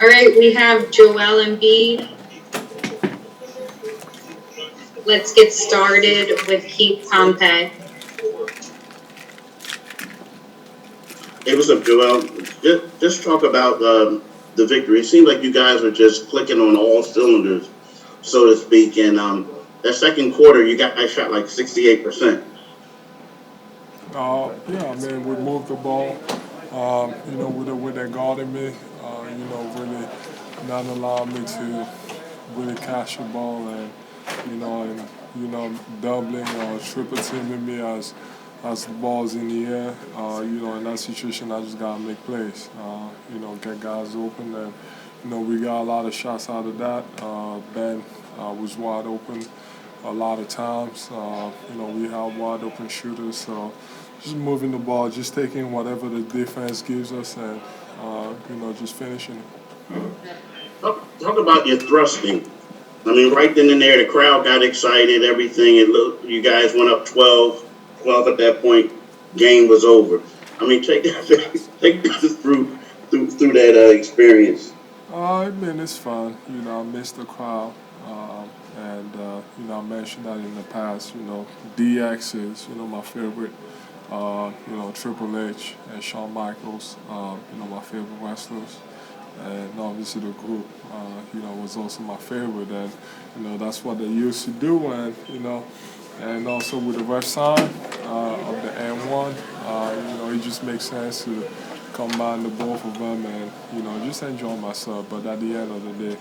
All right, we have Joel Embiid. Let's get started with Keith Pompey. Hey, what's up, Joel? Just talk about the victory. It seemed like you guys were just clicking on all cylinders, so to speak. And that second quarter, I shot like 68%. Yeah, I mean, we moved the ball, with the way they guarded me, really not allowing me to really catch the ball and doubling or triple teaming me as the ball's in the air. In that situation, I just gotta make plays. Get guys open, and we got a lot of shots out of that. Ben was wide open a lot of times. We have wide open shooters, so just moving the ball, just taking whatever the defense gives us, and just finishing it. Talk about your thrusting. I mean, right then and there, the crowd got excited. Everything. You guys went up 12 at that point. Game was over. I mean, take us through that experience. I mean, it's fun. I miss the crowd. I mentioned that in the past. DX is, my favorite. Triple H and Shawn Michaels, my favorite wrestlers. And obviously the group, was also my favorite. And, that's what they used to do. And also with the ref sign of the N1, it just makes sense to combine the both of them and, just enjoy myself. But at the end of the day,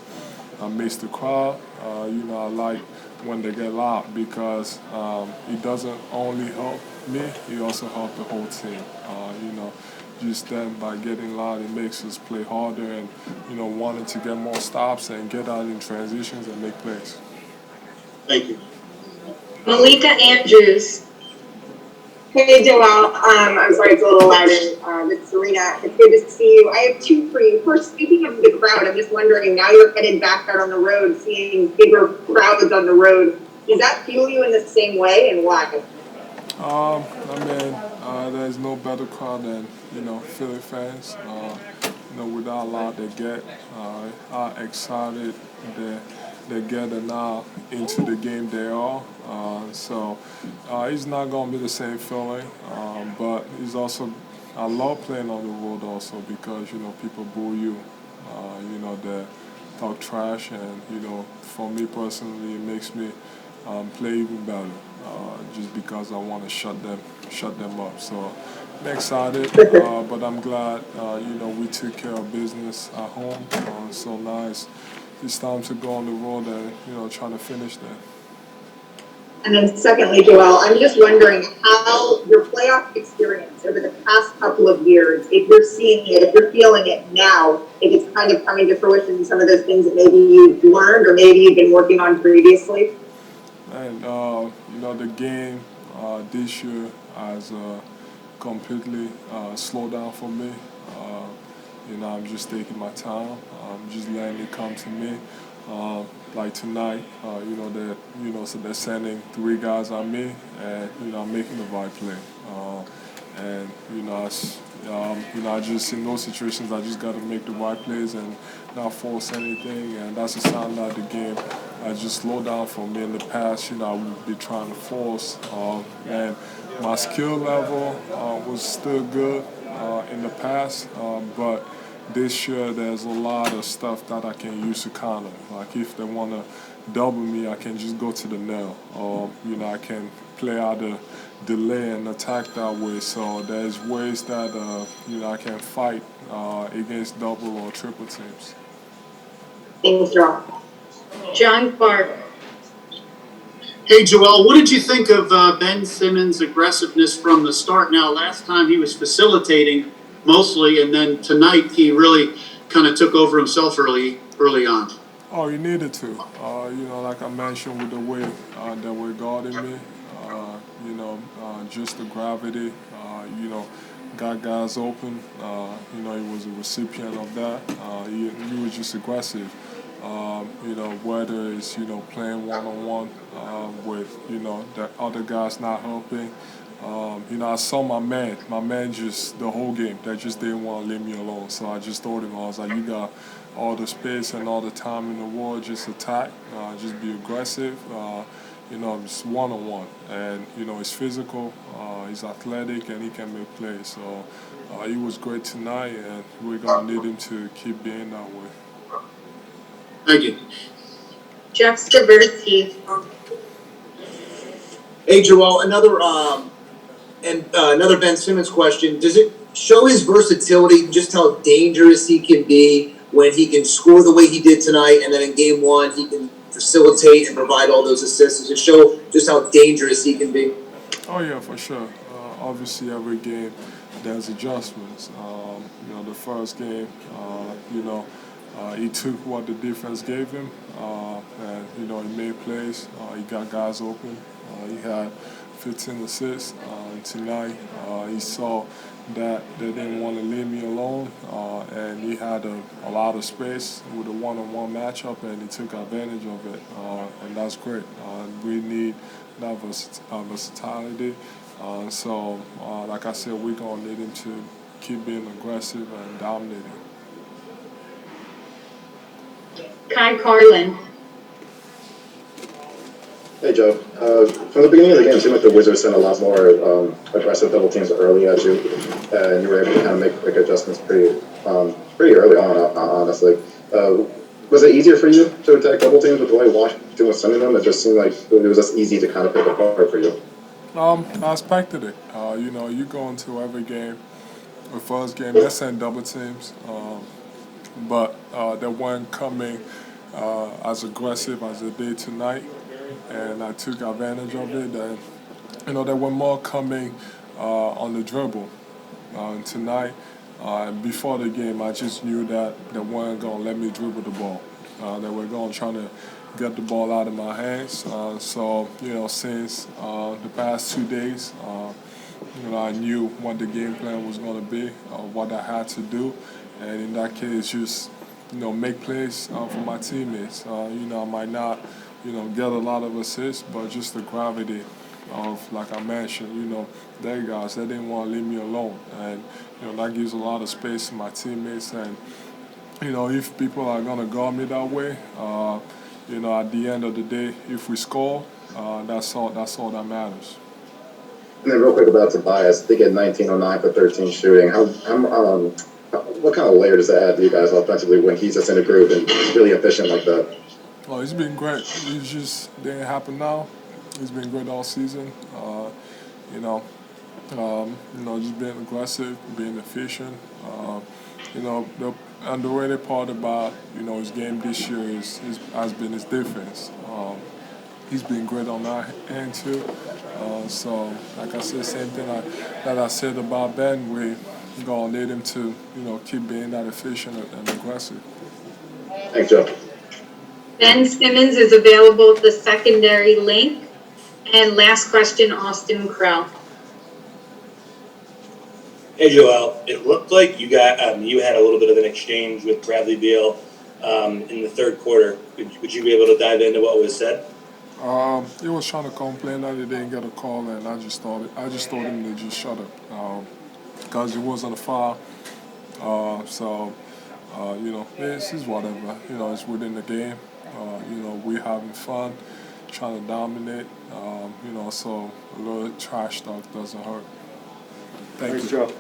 I miss the crowd. I like when they get loud because it doesn't only help me, it also helps the whole team. Just then by getting loud, it makes us play harder and, wanting to get more stops and get out in transitions and make plays. Thank you. Malika Andrews. Hey Joel, I'm sorry it's a little loud it's Serena. It's good to see you. I have two for you. First, speaking of the crowd, I'm just wondering, now you're headed back out on the road, seeing bigger crowds on the road. Does that fuel you in the same way, and why? There's no better crowd than, Philly fans. Without a lot they get, how excited they get and now into the game they are. It's not going to be the same feeling, but it's also, I love playing on the road also because, people boo you, they talk trash and, for me personally, it makes me play even better, just because I want to shut them up. So I'm excited, but I'm glad we took care of business at home. So nice. It's time to go on the road and try to finish there. And then secondly, Joel, I'm just wondering how your playoff experience over the past couple of years, if you're seeing it, if you're feeling it now, if it's kind of coming to fruition, some of those things that maybe you've learned or maybe you've been working on previously. And the game this year has completely slowed down for me. I'm just taking my time. Just letting it come to me. Like tonight, so they're sending three guys on me, and I'm making the right play. And I just in those situations I just got to make the right plays and not force anything, and that's a sign that the game just slowed down for me. In the past, I would be trying to force, and my skill level was still good in the past, but this year there's a lot of stuff that I can use to counter. Like if they want to double me, I can just go to the nail, or I can play out the delay and attack that way. So there's ways that I can fight against double or triple teams. Thanks, Joel. John Clark. Hey, Joel, what did you think of Ben Simmons' aggressiveness from the start? Now, last time he was facilitating mostly, and then tonight he really kind of took over himself early on. Oh, you needed to. Like I mentioned, with the way that we're guarding me, just the gravity, got guys open. He was a recipient of that. He was just aggressive. Whether it's, playing one-on-one with, the other guys not helping, I saw my man just the whole game that just didn't want to leave me alone. So I just told him, I was like, you got all the space and all the time in the world, just attack, just be aggressive. It's one-on-one, and he's physical, he's athletic, and he can make plays. So he was great tonight, and we're gonna need him to keep being that way. Thank you. Jeff Staversky. Hey, Joel, another Ben Simmons question. Does it show his versatility, just how dangerous he can be when he can score the way he did tonight, and then in game one he can facilitate and provide all those assists? Does it show just how dangerous he can be? Oh yeah, for sure. Obviously, every game there's adjustments. The first game, he took what the defense gave him, and he made plays. He got guys open. He had 15 assists. Tonight, he saw that they didn't want to leave me alone, and he had a lot of space with a one-on-one matchup, and he took advantage of it, and that's great. We need that versatility. Like I said, we're going to need him to keep being aggressive and dominating. Kai Carlin. Hey Joe, from the beginning of the game, it seemed like the Wizards sent a lot more aggressive double teams early at you, and you were able to kind of make quick adjustments pretty early on, honestly. Was it easier for you to attack double teams with the way Washington was sending them? It just seemed like it was just easy to kind of pick apart for you. I expected it. You go into every game, the first game, they send double teams, but they weren't coming as aggressive as they did tonight, and I took advantage of it. And there were more coming on the dribble tonight. Before the game, I just knew that they weren't going to let me dribble the ball. They were going to try to get the ball out of my hands. Since the past 2 days, I knew what the game plan was going to be, what I had to do, and in that case, just make plays for my teammates. I might not, get a lot of assists, but just the gravity of, like I mentioned, they guys, they didn't want to leave me alone, and that gives a lot of space to my teammates. And if people are gonna guard me that way, at the end of the day, if we score, that's all that matters. And then real quick about Tobias, they get 1909 for 13 shooting. What kind of layer does that add to you guys offensively when he's just in a groove and really efficient like that? Oh, he's been great. It just didn't happen now. He's been great all season. Just being aggressive, being efficient. The underrated part about his game this year has been his defense. He's been great on that end too. Like I said, same thing that I said about Ben. We're gonna need him to keep being that efficient and aggressive. Thanks, Joe. Ben Simmons is available at the secondary link. And last question, Austin Krell. Hey Joel, it looked like you had a little bit of an exchange with Bradley Beal in the third quarter. Would you be able to dive into what was said? He was trying to complain that he didn't get a call, and I just told him to just shut up because it wasn't a foul. This is whatever. It's within the game. We're having fun, trying to dominate. So a little trash talk doesn't hurt. Thanks, Joe.